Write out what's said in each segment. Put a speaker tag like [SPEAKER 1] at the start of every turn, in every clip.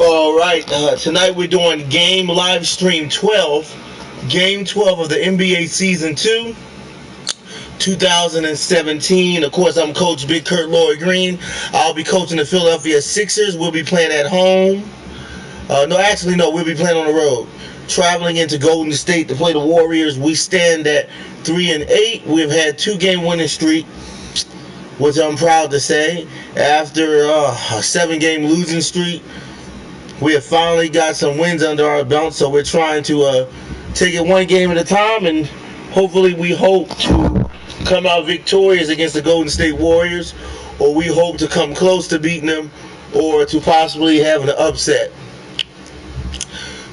[SPEAKER 1] All right, tonight we're doing game live stream 12, game 12 of the NBA season 2, 2017. Of course, I'm Coach Big Kurt Lloyd Green. I'll be coaching the Philadelphia Sixers. We'll be playing at home. No, we'll be playing on the road. Traveling into Golden State to play the Warriors. We stand at 3-8. We've had 2-game winning streak, which I'm proud to say. After a 7-game losing streak, we have finally got some wins under our belt, so we're trying to take it one game at a time, and hopefully we hope to come out victorious against the Golden State Warriors, or we hope to come close to beating them, or to possibly having an upset.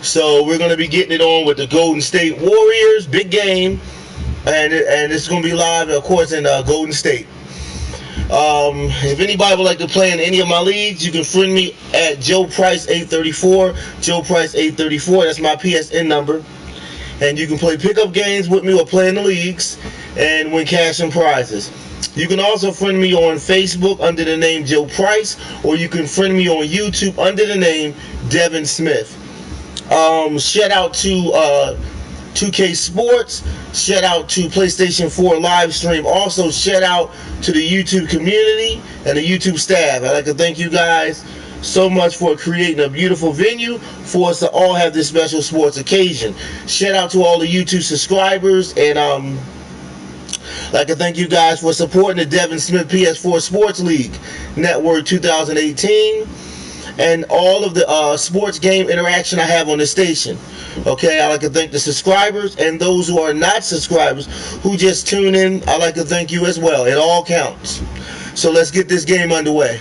[SPEAKER 1] So we're going to be getting it on with the Golden State Warriors, big game, and it's going to be live, of course, in Golden State. If anybody would like to play in any of my leagues, you can friend me at Joe Price 834. Joe Price 834. That's my PSN number. And you can play pickup games with me or play in the leagues and win cash and prizes. You can also friend me on Facebook under the name Joe Price, or you can friend me on YouTube under the name Devin Smith. Shout out to 2K Sports. Shout out to PlayStation 4 live stream. Also, shout out to the YouTube community and the YouTube staff. I'd like to thank you guys so much for creating a beautiful venue for us to all have this special sports occasion. Shout out to all the YouTube subscribers, and I'd like to thank you guys for supporting the Devin Smith PS4 Sports League Network 2018 and all of the sports game interaction I have on the station. Okay, I'd like to thank the subscribers, and those who are not subscribers who just tune in. I'd like to thank you as well. It all counts. So let's get this game underway.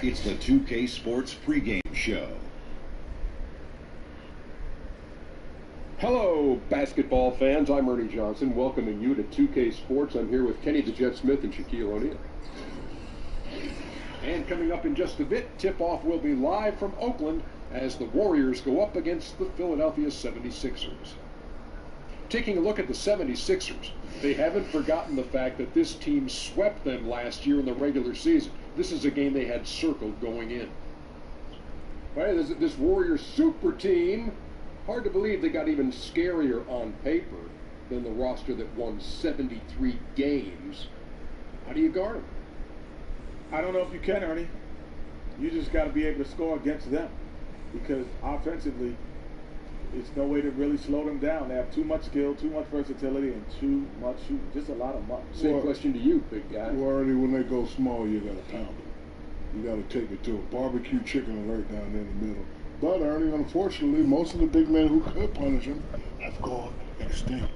[SPEAKER 2] It's the 2K Sports pregame show.
[SPEAKER 3] Hello, basketball fans. I'm Ernie Johnson, welcoming you to 2K Sports. I'm here with Kenny the Jet Smith and Shaquille O'Neal. And coming up in just a bit, tip-off will be live from Oakland as the Warriors go up against the Philadelphia 76ers. Taking a look at the 76ers, they haven't forgotten the fact that this team swept them last year in the regular season. This is a game they had circled going in. Right, this Warriors super team, hard to believe they got even scarier on paper than the roster that won 73 games. How do you guard them?
[SPEAKER 4] I don't know if you can, Ernie. You just got to be able to score against them, because offensively, it's no way to really slow them down. They have too much skill, too much versatility, and too much shooting. Just a lot of money.
[SPEAKER 3] Same question to you, big guy.
[SPEAKER 5] Well, Ernie, when they go small, you got to pound them. You got to take it to them. Barbecue chicken alert down there in the middle. But, Ernie, unfortunately, most of the big men who could punish him have gone extinct.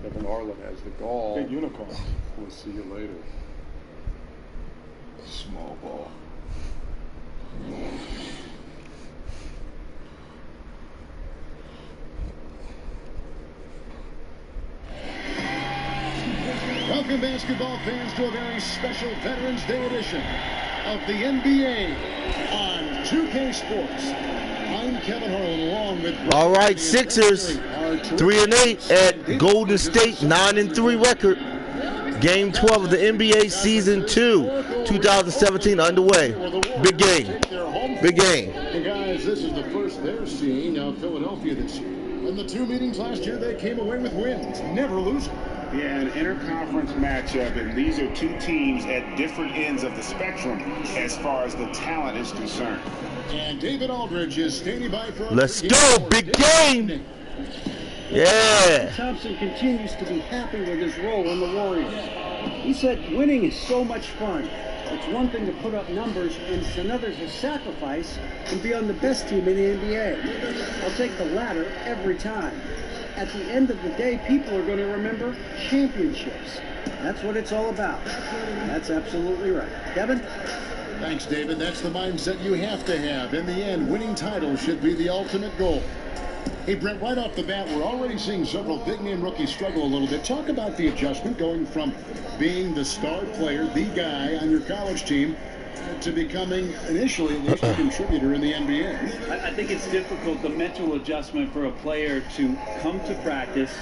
[SPEAKER 3] Kevin Harlan has the gall.
[SPEAKER 4] Big unicorns.
[SPEAKER 3] We'll see you later.
[SPEAKER 5] Small ball.
[SPEAKER 6] Welcome, basketball fans, to a very special Veterans Day edition of the NBA on 2K Sports. I'm Kevin Harlan, along with...
[SPEAKER 1] All right, Sixers 3-8 at Golden State, 9-3 record. Game 12 of the NBA Season 2, 2017 underway. Big game. Big game.
[SPEAKER 6] And guys, this is the first they're seeing of Philadelphia this year. In the 2 meetings last year, they came away with wins, never losing.
[SPEAKER 7] Yeah, an interconference matchup, and these are two teams at different ends of the spectrum as far as the talent is concerned.
[SPEAKER 6] And David Aldridge is standing by for...
[SPEAKER 1] Let's go, big game! Yeah.
[SPEAKER 8] Thompson continues to be happy with his role in the Warriors. He said winning is so much fun. It's one thing to put up numbers, and it's another to sacrifice and be on the best team in the NBA. I'll take the latter every time. At the end of the day, people are going to remember championships. That's what it's all about. That's absolutely right. Kevin?
[SPEAKER 6] Thanks, David. That's the mindset you have to have. In the end, winning titles should be the ultimate goal. Hey, Brent, right off the bat, we're already seeing several big-name rookies struggle a little bit. Talk about the adjustment going from being the star player, the guy on your college team, to becoming, initially at least, a contributor in the NBA.
[SPEAKER 9] I think it's difficult, the mental adjustment for a player to come to practice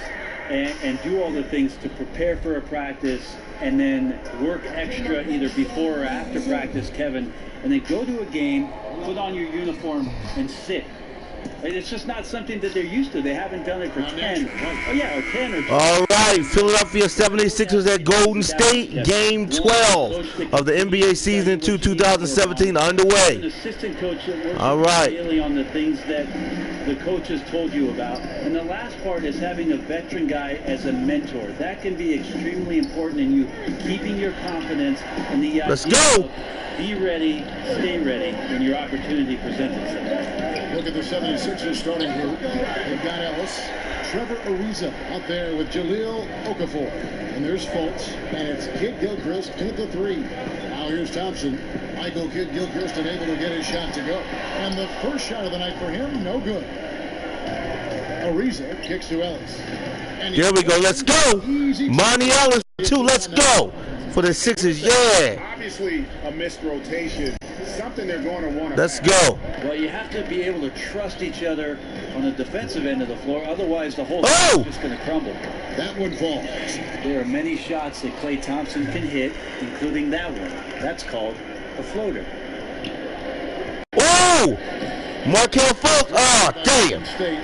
[SPEAKER 9] and do all the things to prepare for a practice and then work extra either before or after practice, Kevin, and then go to a game, put on your uniform, and sit. It's just not something that they're used to. They haven't done it for 10. Oh, yeah, or 10 or 12.
[SPEAKER 1] All right, Philadelphia 76ers at Golden State. Game 12 of the NBA season 2017 underway.
[SPEAKER 9] An assistant coach that works
[SPEAKER 1] all right.
[SPEAKER 9] daily on the things that the coach has told you about. And the last part is having a veteran guy as a mentor. That can be extremely important in you keeping your confidence and the
[SPEAKER 1] Let's go.
[SPEAKER 9] Be ready, stay ready when your opportunity presents itself.
[SPEAKER 6] Look at the 76ers starting group. They've got Ellis, Trevor Ariza out there with Jahlil Okafor. And there's Fultz, and it's Kidd-Gilchrist in at the 3. Now here's Thompson. Michael Kidd-Gilchrist unable to get his shot to go. And the first shot of the night for him, no good. Ariza kicks to Ellis.
[SPEAKER 1] Here we go, let's go. Monty Ellis, 2, let's go. For the Sixers, yeah.
[SPEAKER 7] Obviously, a missed rotation. Something they're going to want to.
[SPEAKER 1] Let's go.
[SPEAKER 9] Well, you have to be able to trust each other on the defensive end of the floor. Otherwise, the whole thing is just going to crumble.
[SPEAKER 6] That one falls.
[SPEAKER 9] There are many shots that Klay Thompson can hit, including that one. That's called a floater.
[SPEAKER 1] Oh! Markelle Fultz. Oh, damn.
[SPEAKER 6] State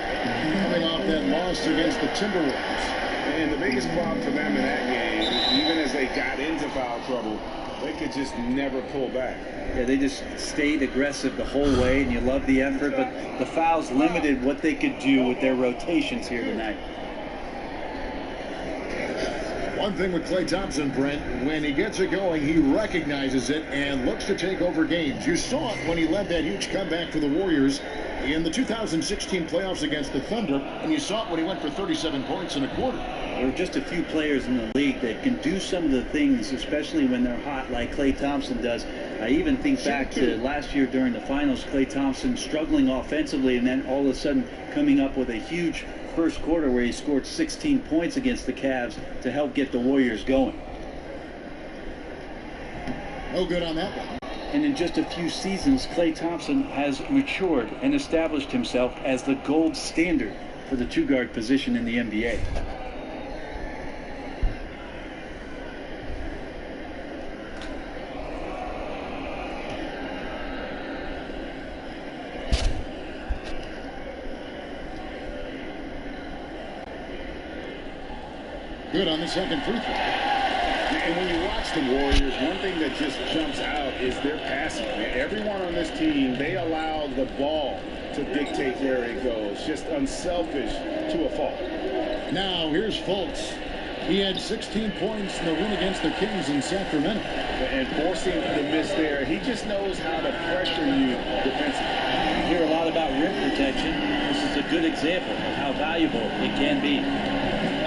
[SPEAKER 6] coming off that loss against the Timberwolves.
[SPEAKER 7] And the biggest problem for them in that game, even as they got into foul trouble, they could just never pull back.
[SPEAKER 9] Yeah, they just stayed aggressive the whole way, and you love the effort, but the fouls limited what they could do with their rotations here tonight.
[SPEAKER 6] One thing with Klay Thompson, Brent, when he gets it going, he recognizes it and looks to take over games. You saw it when he led that huge comeback for the Warriors in the 2016 playoffs against the Thunder, and you saw it when he went for 37 points in a quarter.
[SPEAKER 9] There are just a few players in the league that can do some of the things, especially when they're hot, like Klay Thompson does. I even think back to last year during the finals, Klay Thompson struggling offensively, and then all of a sudden coming up with a huge first quarter where he scored 16 points against the Cavs to help get the Warriors going.
[SPEAKER 6] No good on that one.
[SPEAKER 9] And in just a few seasons, Klay Thompson has matured and established himself as the gold standard for the two-guard position in the NBA.
[SPEAKER 6] Good on the second free throw.
[SPEAKER 7] And when you watch the Warriors, one thing that just jumps out is their passing. Everyone on this team, they allow the ball to dictate where it goes. Just unselfish to a fault.
[SPEAKER 6] Now here's Fultz. He had 16 points in the win against the Kings in Sacramento.
[SPEAKER 7] And forcing the miss there, he just knows how to pressure you defensively.
[SPEAKER 9] You hear a lot about rim protection. This is a good example of how valuable it can be.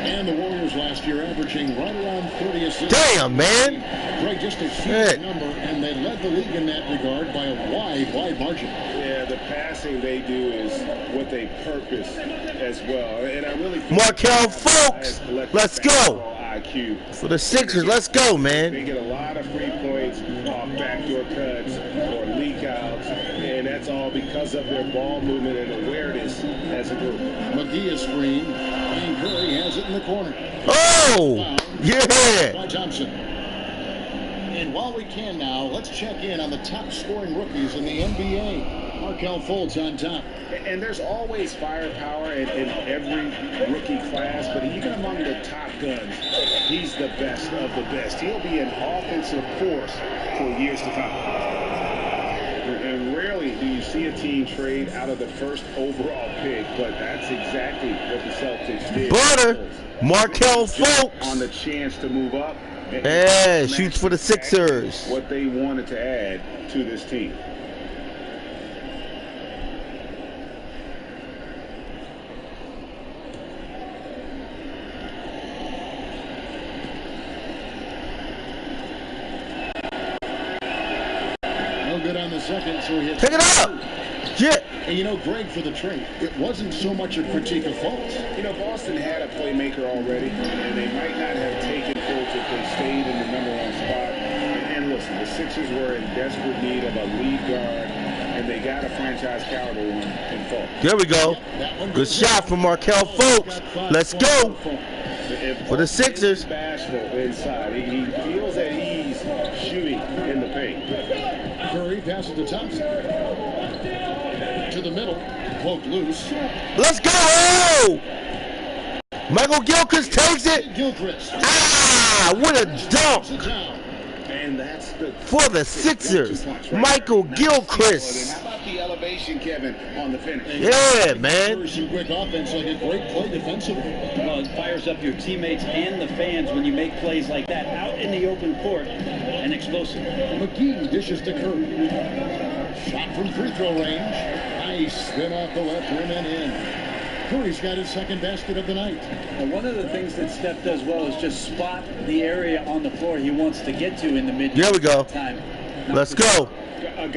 [SPEAKER 6] And the Warriors last year averaging right around 30 assists.
[SPEAKER 1] Damn, man.
[SPEAKER 6] Right, just a huge number, and they led the league in that regard by a wide margin.
[SPEAKER 7] Yeah, the passing they do is what they purpose as well. And I really think
[SPEAKER 1] Markelle Fultz, let's go.
[SPEAKER 7] IQ.
[SPEAKER 1] For the Sixers, let's go, man.
[SPEAKER 7] They get a lot of free points off backdoor cuts or leak outs, and that's all because of their ball movement and awareness as a group.
[SPEAKER 6] McGee is screen, and Curry has it in the corner.
[SPEAKER 1] Oh, yeah.
[SPEAKER 6] By Thompson. And while we can now, let's check in on the top scoring rookies in the NBA. Markelle Fultz on top.
[SPEAKER 7] And there's always firepower in every rookie class, but even among the top guns, he's the best of the best. He'll be an offensive force for years to come. And rarely do you see a team trade out of the first overall pick, but that's exactly what the Celtics did.
[SPEAKER 1] Butter, Markelle Fultz
[SPEAKER 7] on the chance to move up.
[SPEAKER 1] Yeah, shoots for the Sixers.
[SPEAKER 7] What they wanted to add to this team.
[SPEAKER 6] Good on the second, so he hits.
[SPEAKER 1] Pick it up! Yeah.
[SPEAKER 6] And you know, Greg, for the trade, it wasn't so much a critique of Fultz.
[SPEAKER 7] You know, Boston had a playmaker already, and they might not have taken Fultz if they stayed in the #1 spot. And listen, the Sixers were in desperate need of a lead guard, and they got a franchise caliber one in Fultz.
[SPEAKER 1] There we go. Good shot from Markelle Fultz. Let's go. For the Sixers.
[SPEAKER 7] Bashful inside. He feels at ease shooting in the paint.
[SPEAKER 6] Curry passes to Thompson. To the middle. Poked loose.
[SPEAKER 1] Let's go! Michael Gilchrist takes it.
[SPEAKER 6] Gilchrist.
[SPEAKER 1] Ah! What a dunk!
[SPEAKER 7] And that's
[SPEAKER 1] for the Sixers. Michael Gilchrist.
[SPEAKER 7] How about the elevation, Kevin, on the finish?
[SPEAKER 1] Yeah, man.
[SPEAKER 6] Some quick offense, like a great play defensively.
[SPEAKER 9] Well, it fires up your teammates and the fans when you make plays like that out in the open court and explosive.
[SPEAKER 6] McGee dishes to Curry. Shot from free throw range. Nice spin off the left rim and in. Curry's got his second basket of the night.
[SPEAKER 9] Well, one of the things that Steph does well is just spot the area on the floor he wants to get to in the mid.
[SPEAKER 1] There we go.
[SPEAKER 9] Time.
[SPEAKER 1] Let's go.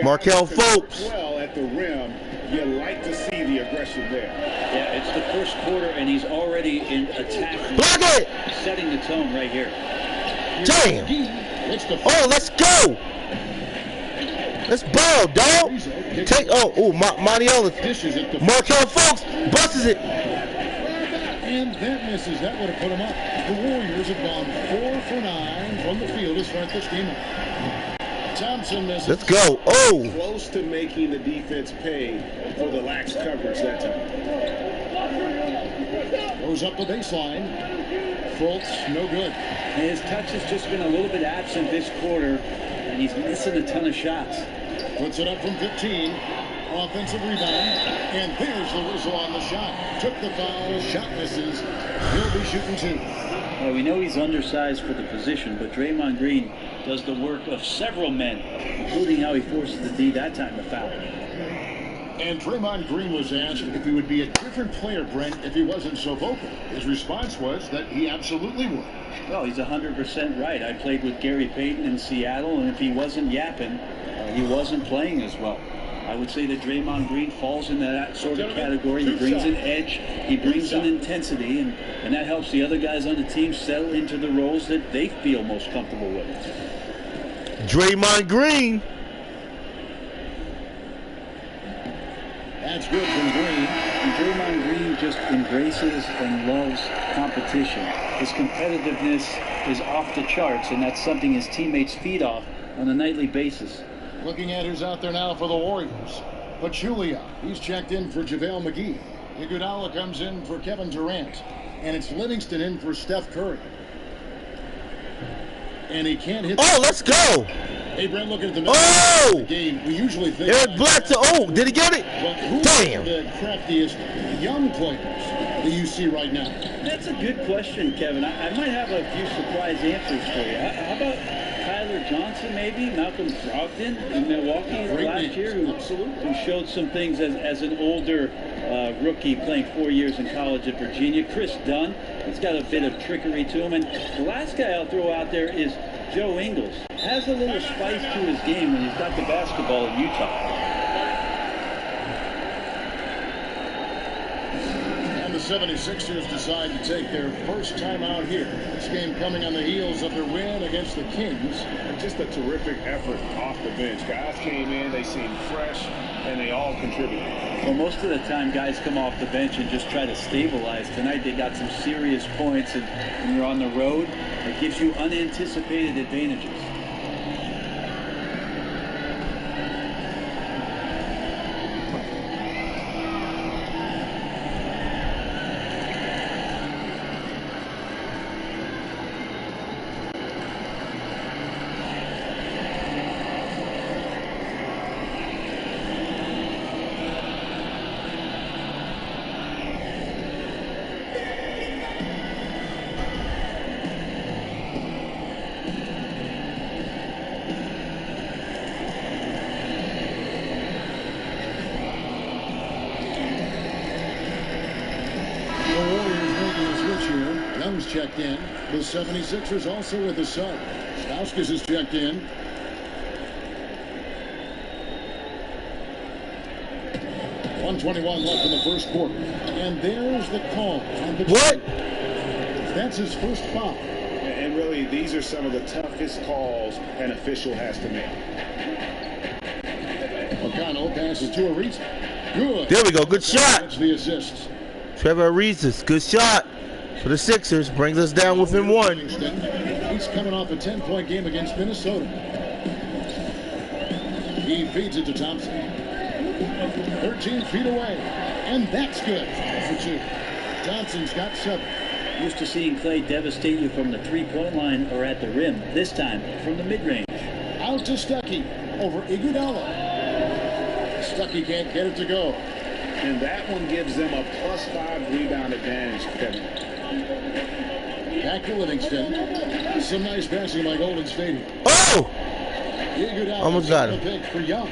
[SPEAKER 1] Markelle Fultz.
[SPEAKER 7] Well, at the rim, you like to see the aggression there.
[SPEAKER 9] Yeah, it's the first quarter, and he's already in attack.
[SPEAKER 1] Block it!
[SPEAKER 9] Setting the tone right here.
[SPEAKER 1] Damn. Oh, let's go. Let's ball, dog. Take Monty Ellis. Markelle Fultz busts it.
[SPEAKER 6] And that misses. That would have put him up. The Warriors have gone 4 for 9 from the field to start this game. Thompson misses.
[SPEAKER 1] Let's go. Oh.
[SPEAKER 7] Close to making the defense pay for the lax coverage that time.
[SPEAKER 6] Goes up the baseline. Fultz, no good.
[SPEAKER 9] His touch has just been a little bit absent this quarter, and he's missing a ton of shots.
[SPEAKER 6] Puts it up from 15. Offensive rebound. And there's the whistle on the shot. Took the foul. Shot misses. He'll be shooting 2.
[SPEAKER 9] Well, we know he's undersized for the position, but Draymond Green does the work of several men, including how he forces the D that time to foul.
[SPEAKER 6] And Draymond Green was asked if he would be a different player, Brent, if he wasn't so vocal. His response was that he absolutely would.
[SPEAKER 9] Well, he's 100% right. I played with Gary Payton in Seattle, and if he wasn't yapping, he wasn't playing as well. I would say that Draymond Green falls into that sort of category. He brings an edge, he brings an intensity, and that helps the other guys on the team settle into the roles that they feel most comfortable with.
[SPEAKER 1] Draymond Green.
[SPEAKER 6] That's good from Green.
[SPEAKER 9] And Draymond Green just embraces and loves competition. His competitiveness is off the charts, and that's something his teammates feed off on a nightly basis.
[SPEAKER 6] Looking at who's out there now for the Warriors. Pachulia, he's checked in for JaVale McGee. Iguodala comes in for Kevin Durant. And it's Livingston in for Steph Curry. And he can't hit.
[SPEAKER 1] Oh, let's go.
[SPEAKER 6] Hey, Brent, looking at the middle
[SPEAKER 1] of
[SPEAKER 6] the game. We usually think
[SPEAKER 1] Eric Bledsoe. Did he get it?
[SPEAKER 6] But who's
[SPEAKER 1] Damn.
[SPEAKER 6] the craftiest young players that you see right now?
[SPEAKER 9] That's a good question, Kevin. I might have a few surprise answers for you. How about Tyler Johnson, maybe? Malcolm Brogdon in Milwaukee last year, who showed some things as an older rookie playing 4 years in college at Virginia. Chris Dunn, he's got a bit of trickery to him. And the last guy I'll throw out there is Joe Ingles. Has a little spice to his game when he's got the basketball in Utah.
[SPEAKER 6] And the 76ers decide to take their first time out here. This game coming on the heels of their win against the Kings.
[SPEAKER 7] Just a terrific effort off the bench. Guys came in, they seemed fresh, and they all contributed.
[SPEAKER 9] Well, most of the time, guys come off the bench and just try to stabilize. Tonight, they got some serious points, and when you're on the road, it gives you unanticipated advantages.
[SPEAKER 6] checked in. The 76ers also with a sub. Stauskas is checked in. .121 left in the first quarter. And there's the call.
[SPEAKER 1] What?
[SPEAKER 6] That's his first foul.
[SPEAKER 7] And really, these are some of the toughest calls an official has to make.
[SPEAKER 6] McConnell passes to Ariza. Good.
[SPEAKER 1] There we go. Good shot.
[SPEAKER 6] That's the assist.
[SPEAKER 1] Trevor Ariza. Good shot for the Sixers. Brings us down within one.
[SPEAKER 6] He's coming off a 10-point game against Minnesota. He feeds it to Thompson. 13 feet away. And that's good. For two. Thompson's got 7.
[SPEAKER 9] Used to seeing Clay devastate you from the three-point line or at the rim. This time from the mid-range.
[SPEAKER 6] Out to Stuckey over Iguodala. Stuckey can't get it to go.
[SPEAKER 7] And that one gives them a +5 rebound advantage, Kevin.
[SPEAKER 6] Back to Livingston. Some nice passing by Golden State.
[SPEAKER 1] Oh!
[SPEAKER 6] Iguodala
[SPEAKER 1] Almost got him.
[SPEAKER 6] Pick for Young.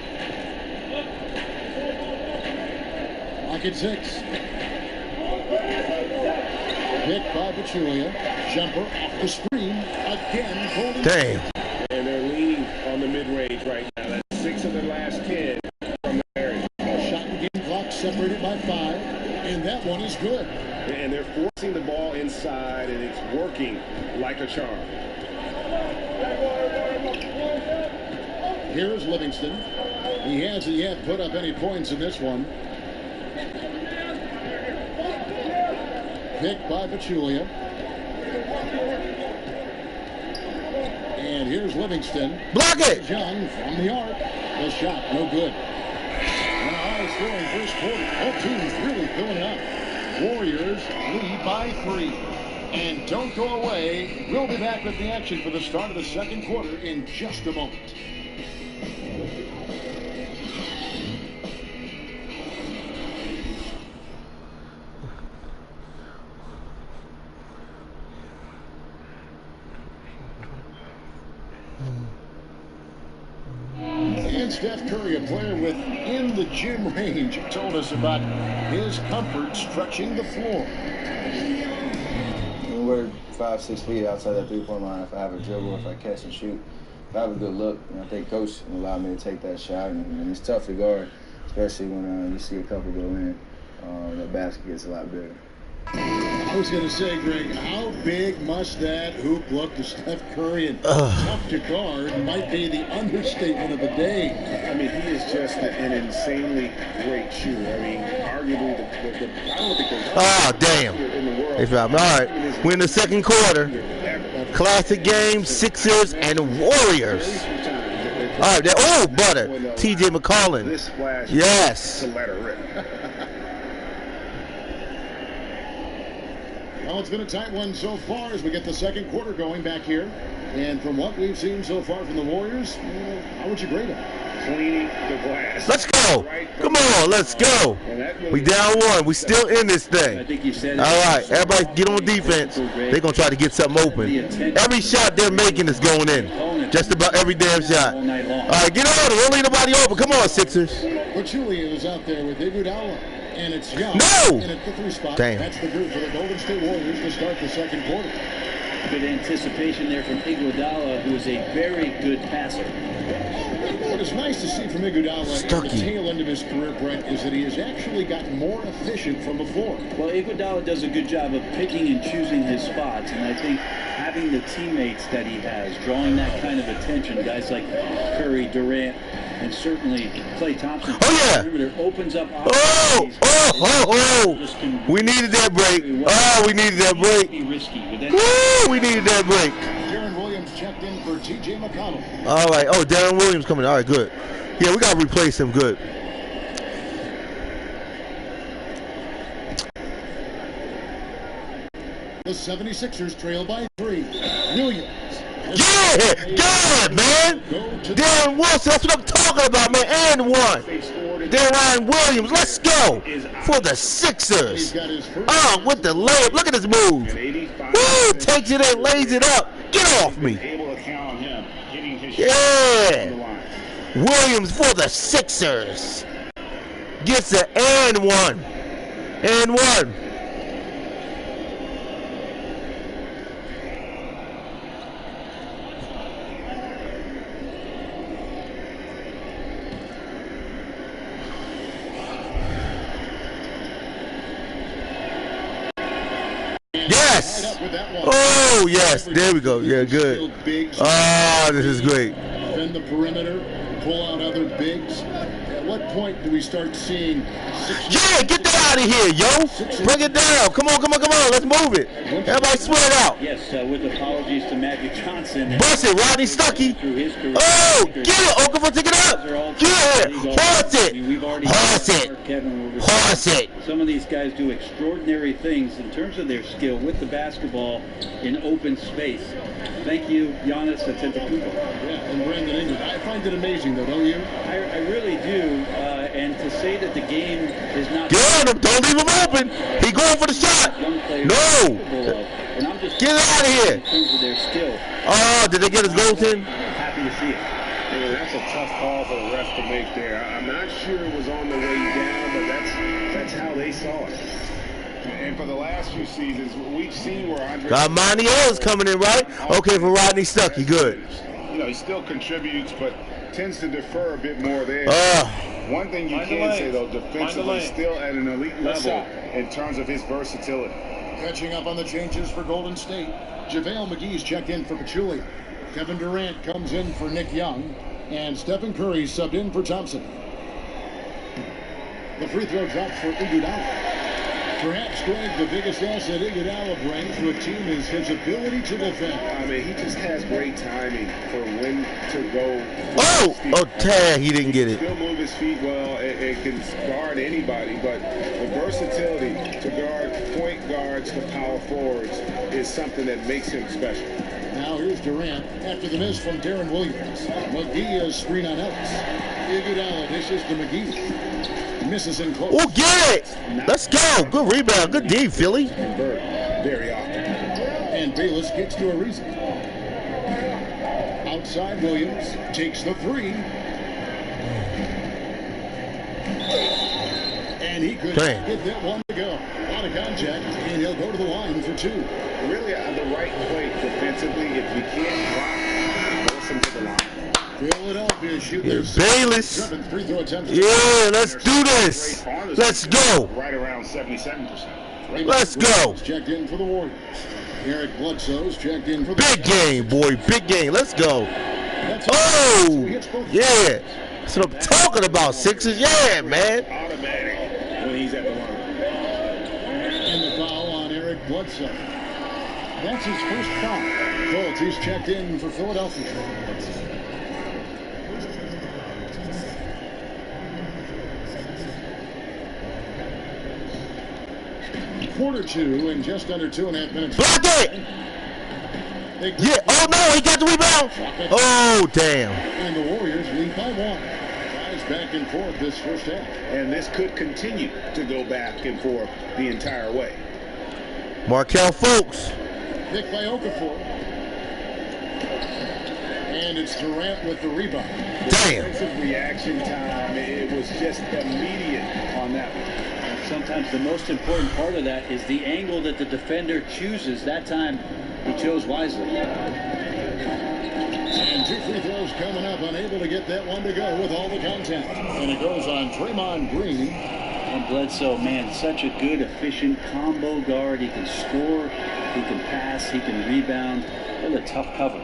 [SPEAKER 6] Lock at 6. Pick by Pachulia. Jumper off the screen. Again, Golden
[SPEAKER 1] Damn.
[SPEAKER 7] And they're leaning on the mid-range right now. That's 6 of their last 10 from the area.
[SPEAKER 6] Shot and game clock separated by 5. And that one is good.
[SPEAKER 7] And they're forcing the ball inside, and it's working like a charm.
[SPEAKER 6] Here's Livingston. He hasn't yet put up any points in this one. Pick by Pachulia. And here's Livingston.
[SPEAKER 1] Block it!
[SPEAKER 6] Young from the arc. The shot, no good. And a high-scoring first quarter. Both teams really filling it up. Warriors lead by 3. And don't go away. We'll be back with the action for the start of the second quarter in just a moment. And Steph Curry, a player within the gym range, told us about his comfort stretching the floor.
[SPEAKER 10] We're 5-6 feet outside that three-point line. If I have a dribble, if I catch and shoot, if I have a good look, I think Coach allowed me to take that shot. And it's tough to guard, especially when you see a couple go in. The basket gets a lot bigger.
[SPEAKER 6] I was going to say, Greg, how big must that hoop look to Steph Curry? And tough to guard might be the understatement of the day.
[SPEAKER 7] I mean, he is just an insanely great shooter. I mean, arguably I don't think there's
[SPEAKER 1] damn.
[SPEAKER 7] in the world.
[SPEAKER 1] All right, we're in the second quarter. Classic game, Sixers and Warriors. All right, butter. T.J. McCollum.
[SPEAKER 7] This splash.
[SPEAKER 1] Yes.
[SPEAKER 7] To let her rip.
[SPEAKER 6] Well, it's been a tight one so far as we get the second quarter going back here. And from what we've seen so far from the Warriors, how would you grade them?
[SPEAKER 7] Cleaning the glass.
[SPEAKER 1] Let's go. Come on, let's go. We down 1. We still in this thing.
[SPEAKER 9] I think you said it.
[SPEAKER 1] All right, everybody get on defense. They're going to try to get something open. Every shot they're making is going in. Just about every damn shot. All right, get on. Don't leave nobody open. Come on, Sixers.
[SPEAKER 6] Pachulia is out there with Iguodala. And it's Young.
[SPEAKER 1] No!
[SPEAKER 6] And at the 3 spot.
[SPEAKER 1] Damn.
[SPEAKER 6] That's the group for the Golden State Warriors to start the second quarter.
[SPEAKER 9] Good anticipation there from Iguodala, who is a very good passer.
[SPEAKER 6] What is nice to see from Iguodala at the tail end of his career, Brett, is that he has actually gotten more efficient from before.
[SPEAKER 9] Well, Iguodala does a good job of picking and choosing his spots, and I think having the teammates that he has, drawing that kind of attention, guys like Curry, Durant, and certainly Klay Thompson.
[SPEAKER 1] Oh, yeah.
[SPEAKER 9] Perimeter opens up.
[SPEAKER 1] We needed that break. We needed that break. We needed that break.
[SPEAKER 6] Darren Williams checked in for T.J. McConnell.
[SPEAKER 1] All right. Oh, Darren Williams coming. All right, good. Yeah, we got to replace him. Good.
[SPEAKER 6] The 76ers trail by 3. Williams.
[SPEAKER 1] Yeah, good, man. Darren Wilson, that's what I'm talking about, man. And 1. Darren Williams, let's go for the Sixers. With the layup. Look at his move. Woo, takes it in, lays it up. Get off me. Yeah. Williams for the Sixers. Gets an and 1. And 1.
[SPEAKER 6] with that one.
[SPEAKER 1] Oh, yes. There we go. Yeah, good. Oh, this is great.
[SPEAKER 6] Defend the perimeter, pull out other bigs. At what point do we start seeing
[SPEAKER 1] Yeah, get that out of here, yo. Bring it down. Come on. Let's move it. Everybody spread out.
[SPEAKER 9] Yes, with apologies to Matthew Johnson.
[SPEAKER 1] Bust it, Rodney Stuckey. Oh, get it, Okafor, take it up. Get it. Horse it.
[SPEAKER 9] Some of these guys do extraordinary things in terms of their skill with the basketball in open space. Thank you, Giannis Antetokounmpo.
[SPEAKER 6] Yeah, and Brandon Ingram. I find it amazing, though, don't you?
[SPEAKER 9] I really do. And to say that the game is not...
[SPEAKER 1] Get on him. Don't leave him open. He going for the shot. No.
[SPEAKER 9] And I'm just
[SPEAKER 1] get out of here.
[SPEAKER 9] In terms of their skill.
[SPEAKER 1] Oh, did they get his goaltend?
[SPEAKER 9] Happy to see it.
[SPEAKER 7] Yeah, that's a tough call for the ref to make there. I'm not sure it was on the way down, but that's how they saw it. And for the last few seasons, we've seen where Andre...
[SPEAKER 1] Got Monty Ellis coming in, right? Okay, for Rodney Stuckey. Good.
[SPEAKER 7] You know, he still contributes, but tends to defer a bit more there. One thing you can say, though, defensively still at an elite level in terms of his versatility.
[SPEAKER 6] Catching up on the changes for Golden State. JaVale McGee's checked in for Pachulia. Kevin Durant comes in for Nick Young. And Stephen Curry subbed in for Thompson. The free throw drops for Iguodala. Perhaps, Greg, the biggest asset Iguodala brings to a team is his ability to defend.
[SPEAKER 7] I mean, he just has great timing for when to go.
[SPEAKER 1] Tag, he didn't get it.
[SPEAKER 7] He'll move his feet well and can guard anybody, but the versatility to guard point guards to power forwards is something that makes him special.
[SPEAKER 6] Now here's Durant after the miss from Darren Williams. McGee is screen on Ellis. Iguodala dishes to McGee. Misses in close.
[SPEAKER 1] Oh, get it! Let's go. Good rebound. Good D, Philly.
[SPEAKER 7] Very often.
[SPEAKER 6] And Bayless gets to Ariza. Outside, Williams takes the three. And he could get that one to go. A lot of contact, and he'll go to the line for two.
[SPEAKER 7] Really on the right play defensively. If you can't block, force him to the line.
[SPEAKER 6] Philadelphia shooting their
[SPEAKER 1] Bayless.
[SPEAKER 6] free throw attempts.
[SPEAKER 1] Yeah, let's do this. Let's go.
[SPEAKER 7] Right around 77%.
[SPEAKER 1] Let's go.
[SPEAKER 6] Checked in for the Warriors. Eric Bledsoe's checked in for the
[SPEAKER 1] big game, boy. Big game. Let's go. Oh, yeah. That's what I'm talking about, Sixers. Yeah, man.
[SPEAKER 7] Automatic when he's at the line.
[SPEAKER 6] And the foul on Eric Bledsoe. That's his first foul. Colts, he's checked in for Philadelphia. Quarter two and just under 2.5 minutes.
[SPEAKER 1] Block it! Yeah. Oh, no, he got the rebound. Oh, damn.
[SPEAKER 6] And the Warriors lead by one. Guys back and forth this first half.
[SPEAKER 7] And this could continue to go back and forth the entire way.
[SPEAKER 1] Markelle Fultz.
[SPEAKER 6] Picked by Okafor. And it's Durant with the rebound.
[SPEAKER 1] Damn.
[SPEAKER 7] Defensive reaction time, it was just immediate on that one.
[SPEAKER 9] Sometimes the most important part of that is the angle that the defender chooses. That time, he chose wisely.
[SPEAKER 6] And two free throws coming up, unable to get that one to go with all the contact. And it goes on Draymond Green.
[SPEAKER 9] And Bledsoe, man, such a good, efficient combo guard. He can score, he can pass, he can rebound. What a tough cover.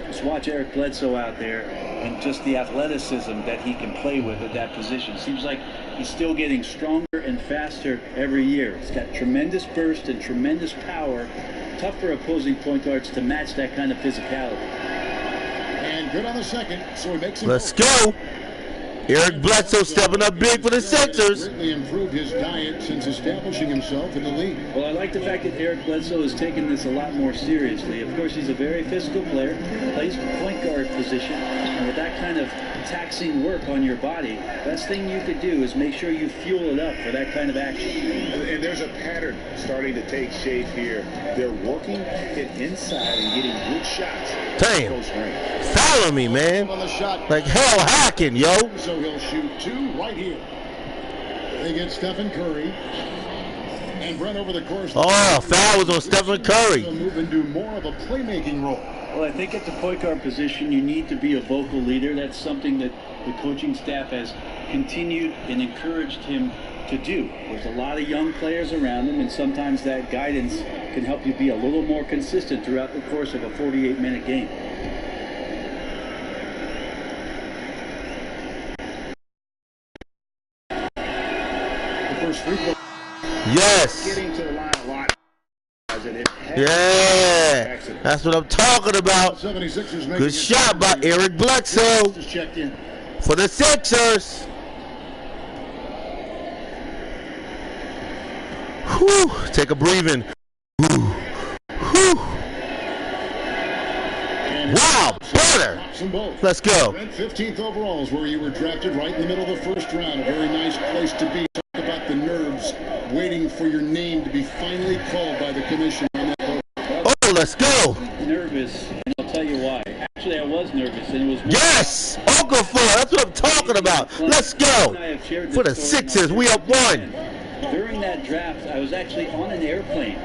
[SPEAKER 9] Just watch Eric Bledsoe out there and just the athleticism that he can play with at that position. Seems like he's still getting stronger and faster every year. He's got tremendous burst and tremendous power. Tough for opposing point guards to match that kind of physicality.
[SPEAKER 6] And good on the second, so he makes it.
[SPEAKER 1] Let's go. Eric Bledsoe stepping up big for the Sixers.
[SPEAKER 6] Greatly improved his diet since establishing himself in the league.
[SPEAKER 9] Well, I like the fact that Eric Bledsoe has taken this a lot more seriously. Of course, he's a very physical player, plays point guard position, and with that kind of taxing work on your body, best thing you could do is make sure you fuel it up for that kind of action.
[SPEAKER 7] And there's a pattern starting to take shape here. They're working it inside and getting good shots.
[SPEAKER 1] Damn. Follow me, man. Like hell hacking, yo.
[SPEAKER 6] So he'll shoot two right here. They get Stephen Curry. And Brent over the course.
[SPEAKER 1] Oh, foul was on Stephen Curry.
[SPEAKER 6] Move into more of a playmaking role.
[SPEAKER 9] Well, I think at the point guard position, you need to be a vocal leader. That's something that the coaching staff has continued and encouraged him to do. There's a lot of young players around him, and sometimes that guidance can help you be a little more consistent throughout the course of a 48-minute game.
[SPEAKER 6] The first free throw.
[SPEAKER 1] Yes.
[SPEAKER 7] Getting to the line a lot.
[SPEAKER 1] Yeah. That's what I'm talking about.
[SPEAKER 6] 76ers making
[SPEAKER 1] Good shot by Eric Bledsoe
[SPEAKER 6] just checked in.
[SPEAKER 1] for the Sixers. Whew. Take a breathing. Whew. Whew. Wow, brother. Let's go.
[SPEAKER 6] 15th overall is where you were drafted, right in the middle of the first round. A very nice place to be. Talk about the nerves, waiting for your name to be finally called by the commission on that vote.
[SPEAKER 1] Oh, let's go.
[SPEAKER 9] Nervous, and I'll tell you why. Actually, I was nervous, and it was...
[SPEAKER 1] Yes, Okafor. That's what I'm talking about. Let's go. For the Sixers, we up 1.
[SPEAKER 9] During that draft, I was actually on an airplane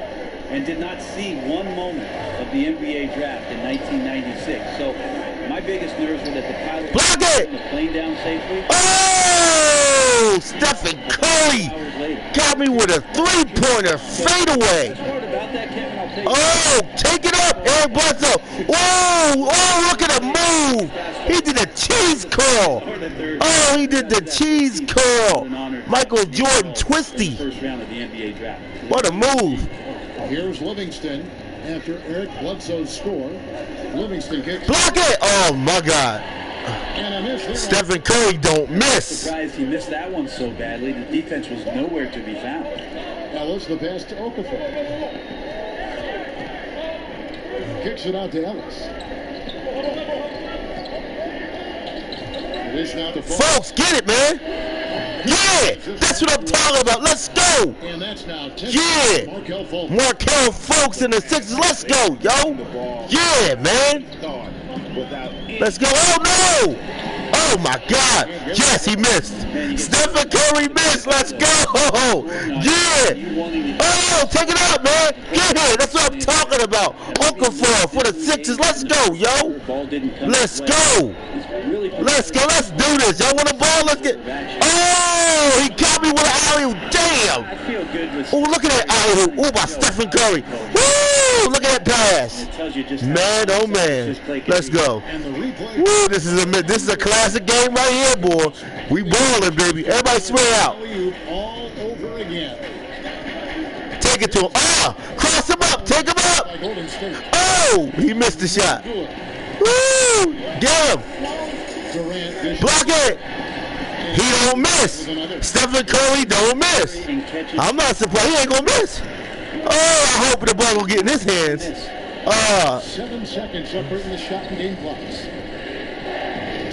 [SPEAKER 9] and did not see one moment of the NBA draft in 1996. So my biggest nerves were that the pilot
[SPEAKER 1] Block it!
[SPEAKER 9] the plane down safely.
[SPEAKER 1] Oh, Stephen Curry got me with a three-pointer fadeaway. Oh, take it up, Eric Bledsoe. Oh, look at him move. He did a cheese curl. Oh, he did the cheese curl. Michael Jordan twisty. What a move.
[SPEAKER 6] Here's Livingston after Eric Bledsoe's score. Livingston kicks.
[SPEAKER 1] Block it. Oh, my God.
[SPEAKER 6] And a miss there.
[SPEAKER 1] Stephen Curry don't miss.
[SPEAKER 9] Surprised he missed that one so badly. The defense was nowhere to be found.
[SPEAKER 6] Ellis, the pass to Okafor. Kicks it out to Ellis. It is now to
[SPEAKER 1] Folks, get it, man. Yeah, that's what I'm talking about. Let's go.
[SPEAKER 6] And that's now 10.
[SPEAKER 1] Yeah. Markelle Fultz in the Sixers. Let's go, yo. Yeah, man. Let's go. Oh, no. Oh, my God. Yes, he missed. Stephen Curry missed. Let's go. Yeah. Oh, take it out, man. Get here. That's what I'm talking about. Okafor for the Sixers. Let's go, yo. Let's go. Let's go. Let's do this. Y'all want a ball? Let's get. Oh, he got me with an alley-oop. Damn. Oh, look at that alley-oop. Oh, by Stephen Curry. Woo! Look at that pass. Man, oh man. Let's go. Woo! This is a classic game right here, boy. We balling, baby. Everybody swear out.
[SPEAKER 6] All over again.
[SPEAKER 1] Take it to him. Cross him up. Take him up. Oh, he missed the shot. Woo! Get him. Block it. He don't miss. Stephen Curry don't miss. I'm not surprised. He ain't gonna miss. Oh, I hope the ball will get in his hands.
[SPEAKER 6] 7 seconds separating the shot and game clocks.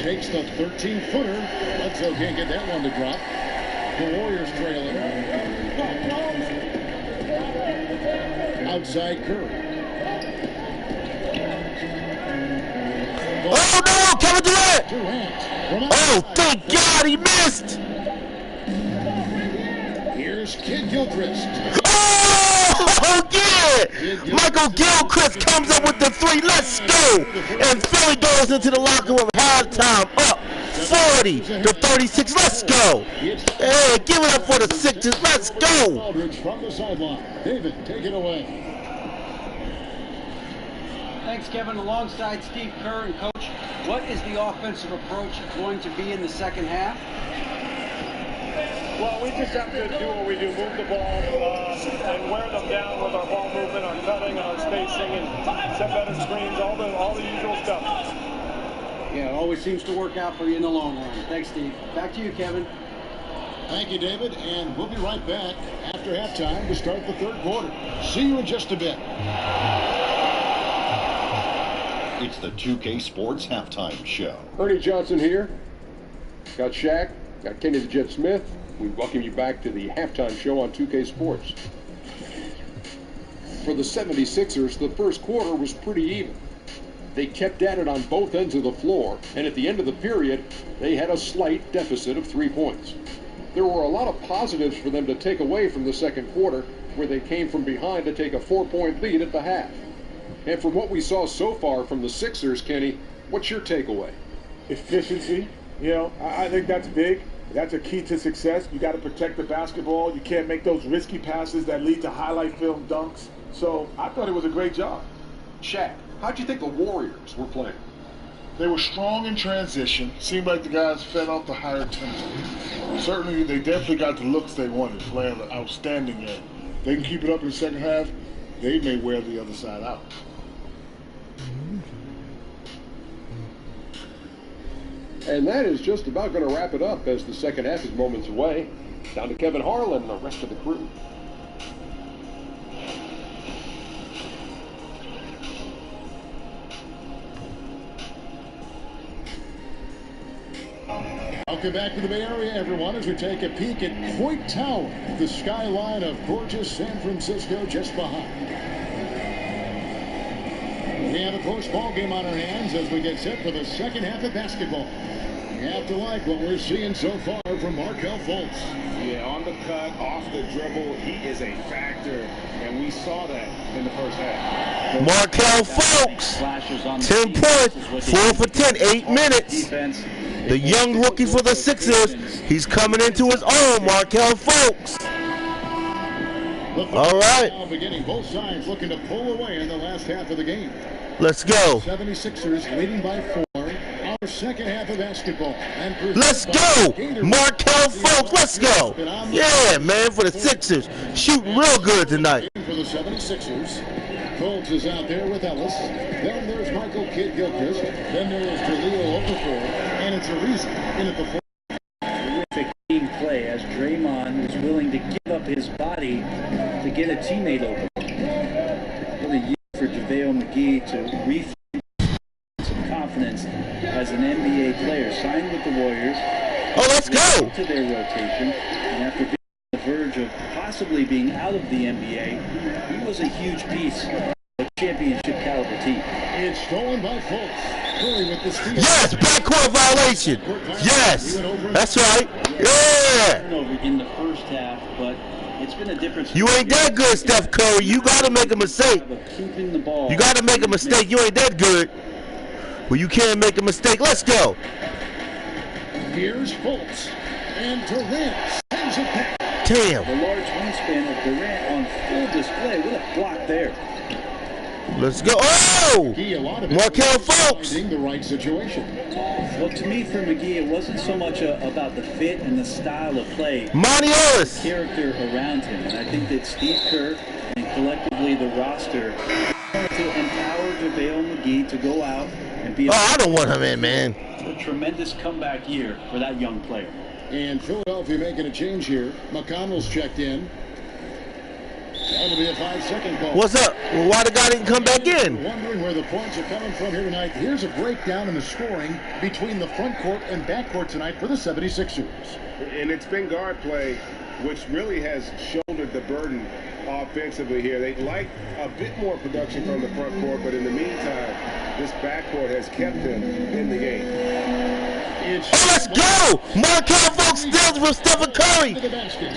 [SPEAKER 6] Takes the 13-footer. Bledsoe can't get that one to drop. The Warriors trailing. Outside Curry.
[SPEAKER 1] Oh no, Kevin Durant! Oh, thank God he missed!
[SPEAKER 6] Here's Kid Gilchrist.
[SPEAKER 1] Oh yeah! Michael Gilchrist comes up with the three. Let's go! And Philly goes into the locker room halftime up 40-36. Let's go! Hey, give it up for the Sixers. Let's go!
[SPEAKER 6] Aldridge from the sideline. David, take it away.
[SPEAKER 8] Thanks, Kevin. Alongside Steve Kerr and Coach, what is the offensive approach going to be in the second half?
[SPEAKER 11] Well, we just have to do what we do, move the ball and wear them down with our ball movement, our cutting, our spacing, and set better screens, all the usual stuff.
[SPEAKER 8] Yeah, it always seems to work out for you in the long run. Thanks, Steve. Back to you, Kevin.
[SPEAKER 6] Thank you, David, and we'll be right back after halftime to start the third quarter. See you in just a bit.
[SPEAKER 2] It's the 2K Sports Halftime Show.
[SPEAKER 3] Ernie Johnson here. Got Shaq, got Kenny the Jet Smith. We welcome you back to the halftime show on 2K Sports. For the 76ers, the first quarter was pretty even. They kept at it on both ends of the floor, and at the end of the period, they had a slight deficit of 3 points. There were a lot of positives for them to take away from the second quarter, where they came from behind to take a 4-point lead at the half. And from what we saw so far from the Sixers, Kenny, what's your takeaway?
[SPEAKER 4] Efficiency. You know, I think that's big. That's a key to success. You got to protect the basketball. You can't make those risky passes that lead to highlight film dunks. So I thought it was a great job.
[SPEAKER 3] Shaq, how'd you think the Warriors were playing?
[SPEAKER 5] They were strong in transition. Seemed like the guys fed off the higher tempo. Certainly, they definitely got the looks they wanted. Flair, the outstanding game. They can keep it up in the second half. They may wear the other side out.
[SPEAKER 3] And that is just about going to wrap it up as the second half is moments away. Down to Kevin Harlan and the rest of the crew.
[SPEAKER 6] Welcome back to the Bay Area, everyone, as we take a peek at Coit Tower, the skyline of gorgeous San Francisco just behind. We have a close ball game on our hands as we get set for the second half of basketball. You have to like what we're seeing so far from Markelle Fultz.
[SPEAKER 7] Yeah, on the cut, off the dribble, he is a factor, and we saw that in the first half.
[SPEAKER 1] Markelle Fultz, 10 points, 4 for 10, 8 minutes. The young rookie for the Sixers, he's coming into his own, Markelle Fultz. All right.
[SPEAKER 6] Now beginning, both sides looking to pull away in the last half of the game.
[SPEAKER 1] Let's go.
[SPEAKER 6] 76ers leading by 4. Our second half of basketball.
[SPEAKER 1] Let's go. Markelle Fultz, let's go. Yeah, man, for the Sixers. Shooting real good tonight.
[SPEAKER 6] For the 76ers. Fultz is out there with Ellis. Then there's Michael Kidd-Gilchrist. Then there is Jahlil Okafor. And it's Ariza in at the 4.
[SPEAKER 9] Terrific team play as Draymond was willing to give up his body to get a teammate open. What a year for JaVale McGee to refind some confidence as an NBA player. Signed with the Warriors.
[SPEAKER 1] Oh, let's go.
[SPEAKER 9] To their rotation. And after being on the verge of possibly being out of the NBA, he was a huge piece of a championship caliber team.
[SPEAKER 6] It's stolen by Fultz. Curry with the steal.
[SPEAKER 1] Yes, backcourt violation. Yes, that's right. Yeah.
[SPEAKER 9] Turnover in the first half, but it's been a difference.
[SPEAKER 1] You ain't that good, Steph Curry. You got to make a mistake.
[SPEAKER 9] Keeping the ball.
[SPEAKER 1] You got to make a mistake. You ain't that good. Well, you can't make a mistake. Let's go.
[SPEAKER 6] Here's Fultz. And Durant sends it back.
[SPEAKER 1] Damn.
[SPEAKER 9] The large wingspan of Durant on full display. What a block there.
[SPEAKER 1] Let's go. Oh! Markelle Fultz.
[SPEAKER 6] The right situation.
[SPEAKER 9] Well, to me, for McGee, it wasn't so much about the fit and the style of play.
[SPEAKER 1] Monty Ellis.
[SPEAKER 9] Character around him. And I think that Steve Kerr and collectively the roster to empower JaVale McGee to go out and be
[SPEAKER 1] I don't want him in, man.
[SPEAKER 9] A tremendous comeback year for that young player.
[SPEAKER 6] And Philadelphia making a change here. McConnell's checked in. That'll be a 5-second call.
[SPEAKER 1] What's up? Well, why the guy didn't come back in?
[SPEAKER 6] Wondering where the points are coming from here tonight. Here's a breakdown in the scoring between the front court and back court tonight for the 76ers.
[SPEAKER 7] And it's been guard play, which really has shouldered the burden offensively here. They'd like a bit more production from the front court, but in the meantime, this backcourt has kept them in the game.
[SPEAKER 1] Oh, let's go! Markelle Fultz steals from Stephen Curry.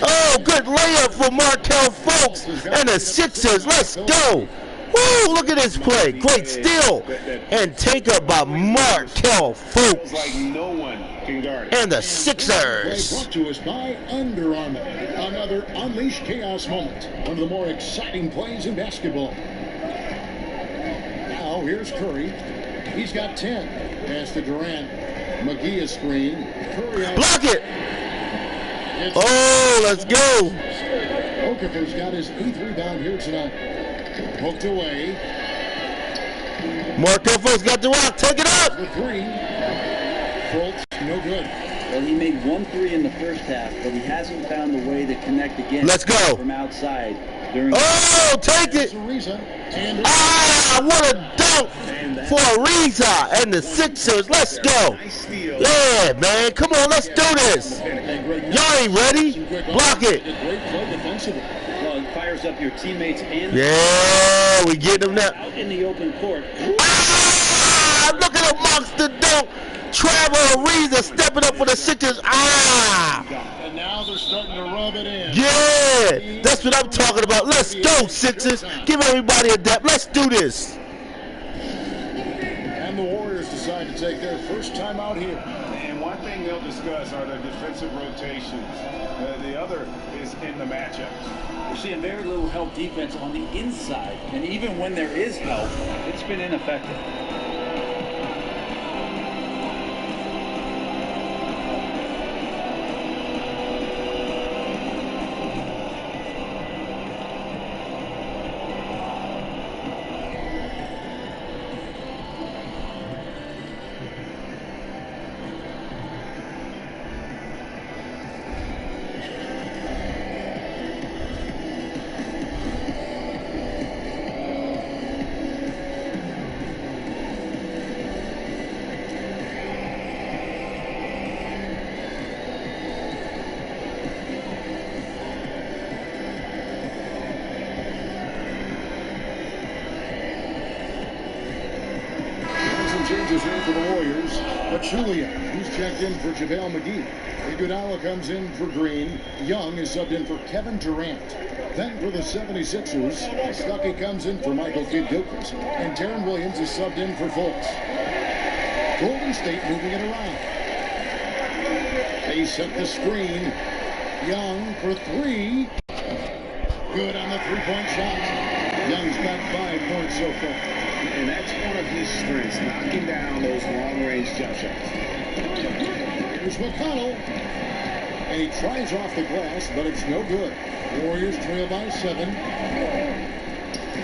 [SPEAKER 1] Oh, good layup for Markelle Fultz and the Sixers. Let's go! Woo! Look at this play. Great steal and take up by Markelle Fultz.
[SPEAKER 7] Like no one can guard it.
[SPEAKER 1] And the Sixers.
[SPEAKER 6] Brought to us by Under Armour. Another Unleash Chaos moment. One of the more exciting plays in basketball. Now here's Curry. He's got 10. Pass to Durant. McGee is screen. Curry out.
[SPEAKER 1] Block it! Oh, let's go!
[SPEAKER 6] Okafor's got his 8th rebound here tonight. Poked away.
[SPEAKER 1] Markelle Fultz got the rock. Take it up!
[SPEAKER 6] The 3. Fultz, no good.
[SPEAKER 9] Well, he made 1 3 in the first half, but he hasn't found a way to connect again.
[SPEAKER 1] Let's go.
[SPEAKER 9] From outside.
[SPEAKER 1] Take it! What a dunk for Ariza and the Sixers. Let's go. Yeah, man. Come on, let's do this. Y'all ain't ready? Block it.
[SPEAKER 9] Well, it fires up your teammates and
[SPEAKER 1] yeah, we get them now.
[SPEAKER 9] Out in the open court.
[SPEAKER 1] Look at the monster dunk. Trevor Ariza stepping up for the Sixers.
[SPEAKER 6] And now they're starting to rub it in.
[SPEAKER 1] Yeah, that's what I'm talking about. Let's go, Sixers. Give everybody a dap. Let's do this.
[SPEAKER 6] And the Warriors side to take their first time out here.
[SPEAKER 7] And one thing they'll discuss are their defensive rotations. The other is in the matchups.
[SPEAKER 9] We're seeing very little help defense on the inside, and even when there is help, it's been ineffective.
[SPEAKER 6] Changes in for the Warriors. Pachulia, who's checked in for JaVale McGee. Iguodala comes in for Green. Young is subbed in for Kevin Durant. Then for the 76ers, Stuckey comes in for Michael Kidd-Gilchrist. And Deron Williams is subbed in for Fultz. Golden State moving it around. They set the screen. Young for three. Good on the three-point shot. Young's got 5 points so far.
[SPEAKER 7] And that's one of his strengths, knocking down those long-range jump shots.
[SPEAKER 6] Here's McConnell. And he tries off the glass, but it's no good. Warriors trail by 7.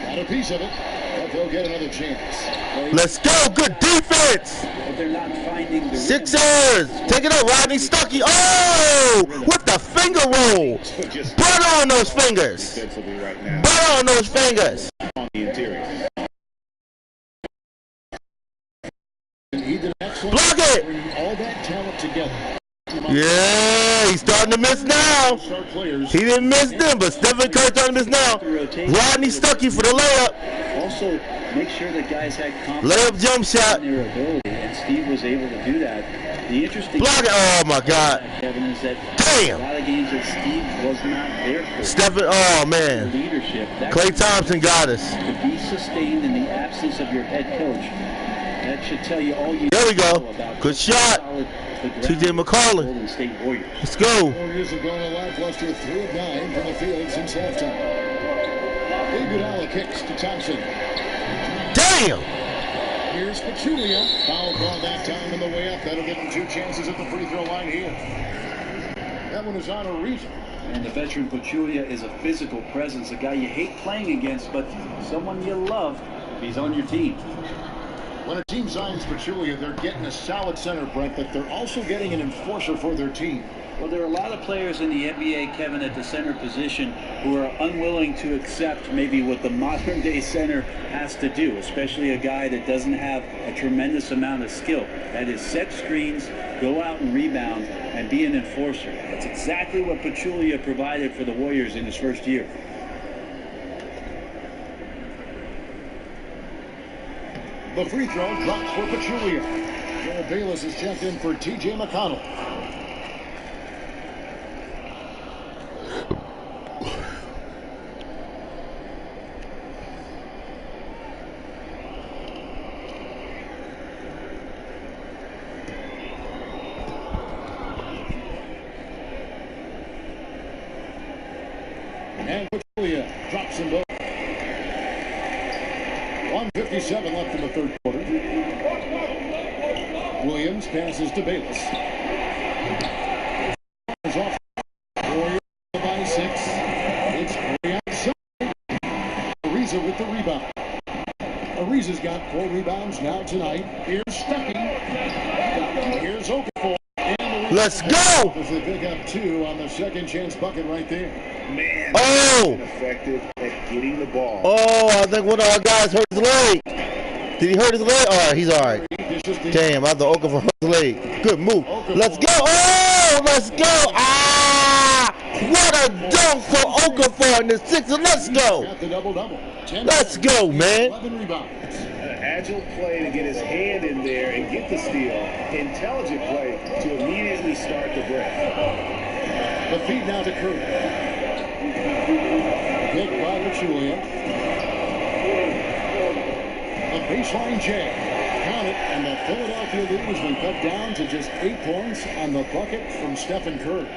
[SPEAKER 6] Got a piece of it, but they'll get another chance.
[SPEAKER 1] Let's go. Good defense.
[SPEAKER 9] But they're not finding the
[SPEAKER 1] Sixers. Take it up, Rodney Stuckey. Oh, with the finger roll. Butter on those fingers. Butter on those fingers.
[SPEAKER 7] On the interior.
[SPEAKER 6] He did an excellent
[SPEAKER 1] Block it.
[SPEAKER 6] bringing all that talent together.
[SPEAKER 1] Yeah, he's starting to miss now. He didn't miss them, but Stephen Curry starting to miss now. Rodney Stuckey for the layup.
[SPEAKER 9] Also, make sure that guys had confidence
[SPEAKER 1] Layup jump shot.
[SPEAKER 9] in their ability, and Steve was able to do that. The interesting
[SPEAKER 1] Block it. Oh my God.
[SPEAKER 9] Kevin, is that
[SPEAKER 1] Damn.
[SPEAKER 9] a lot of games that Steve was not there for.
[SPEAKER 1] Stephen. Oh man.
[SPEAKER 9] Leadership.
[SPEAKER 1] Klay Thompson got us.
[SPEAKER 9] To be sustained in the absence of your head coach. That should tell you all you
[SPEAKER 1] There we
[SPEAKER 9] know
[SPEAKER 1] go.
[SPEAKER 9] about
[SPEAKER 1] Good shot. TJ McCollum.
[SPEAKER 9] Golden State Warriors.
[SPEAKER 1] Let's go.
[SPEAKER 6] Warriors have gone a lackluster 3 of 9 from the field since halftime. Iguodala kicks to Thompson.
[SPEAKER 1] Damn.
[SPEAKER 6] Here's Pachulia. Foul call that time on the way up. That'll give him 2 chances at the free throw line here. That one is on Ariza.
[SPEAKER 9] And the veteran Pachulia is a physical presence, a guy you hate playing against, but someone you love if he's on your team.
[SPEAKER 6] When a team signs Pachulia, they're getting a solid center, Brent, but they're also getting an enforcer for their team.
[SPEAKER 9] Well, there are a lot of players in the NBA, Kevin, at the center position who are unwilling to accept maybe what the modern-day center has to do, especially a guy that doesn't have a tremendous amount of skill. That is set screens, go out and rebound, and be an enforcer. That's exactly what Pachulia provided for the Warriors in his first year.
[SPEAKER 6] The free throw drops for Pachulia. Joel Bayless is checked in for TJ McConnell. And Pachulia drops them both. 1:57 left in the third quarter. Williams passes to Bayless. Off. Warriors by 6. It's Curry outside. Ariza with the rebound. Ariza's got 4 rebounds now tonight. Here's Stuckey. Here's Okafor.
[SPEAKER 1] Let's go.
[SPEAKER 6] As they pick up 2 on the second chance bucket right there.
[SPEAKER 7] Man,
[SPEAKER 1] Oh.
[SPEAKER 7] effective at getting the ball.
[SPEAKER 1] Oh, I think one of our guys hurt his leg. Did he hurt his leg? All right, he's all right. Damn, I thought Okafor hurt his leg. Good move. Let's go. Oh, let's go. Ah, what a dunk for Okafor in the 6th. Let's go. Let's go, man.
[SPEAKER 6] 11 rebounds.
[SPEAKER 7] Agile play to get his hand in there and get the steal. Intelligent play to immediately start the break.
[SPEAKER 6] The feed now to Curry. Pick by Pachulia. A baseline jam. count it, and the Philadelphia lead has been cut down to just 8 points on the bucket from Stephen Curry.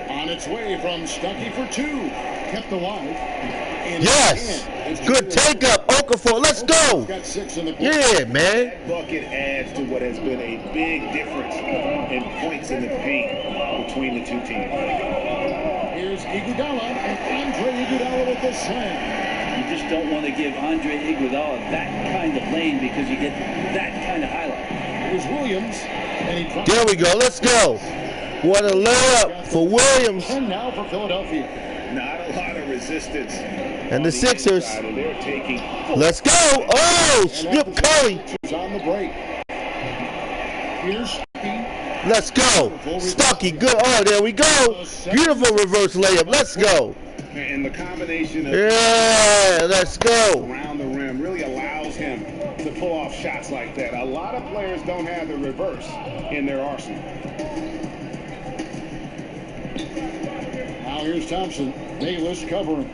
[SPEAKER 6] On its way from Stuckey for 2. Kept alive.
[SPEAKER 1] Yes. Good take up, Okafor. Let's go.
[SPEAKER 6] Got 6 in the
[SPEAKER 1] Yeah, man.
[SPEAKER 7] That bucket adds to what has been a big difference in points in the paint between the two teams.
[SPEAKER 6] Here's Iguodala, and Andre Iguodala with the slam.
[SPEAKER 9] You just don't want to give Andre Iguodala that kind of lane because you get that kind of highlight.
[SPEAKER 6] Here's Williams, and he drops.
[SPEAKER 1] There we go. Let's go. What a layup for Williams.
[SPEAKER 6] And now for Philadelphia.
[SPEAKER 7] Not a lot of resistance.
[SPEAKER 1] And the Sixers.
[SPEAKER 7] They're taking.
[SPEAKER 1] Let's go. Oh, Skip Curry.
[SPEAKER 6] On the break. Here's Stuckey.
[SPEAKER 1] Let's go. Stuckey. Good. Oh, there we go. Beautiful reverse layup. Let's go.
[SPEAKER 7] And the combination of
[SPEAKER 1] let's go.
[SPEAKER 7] around the rim really allows him to pull off shots like that. A lot of players don't have the reverse in their arsenal.
[SPEAKER 6] Now here's Thompson. Bayless covering.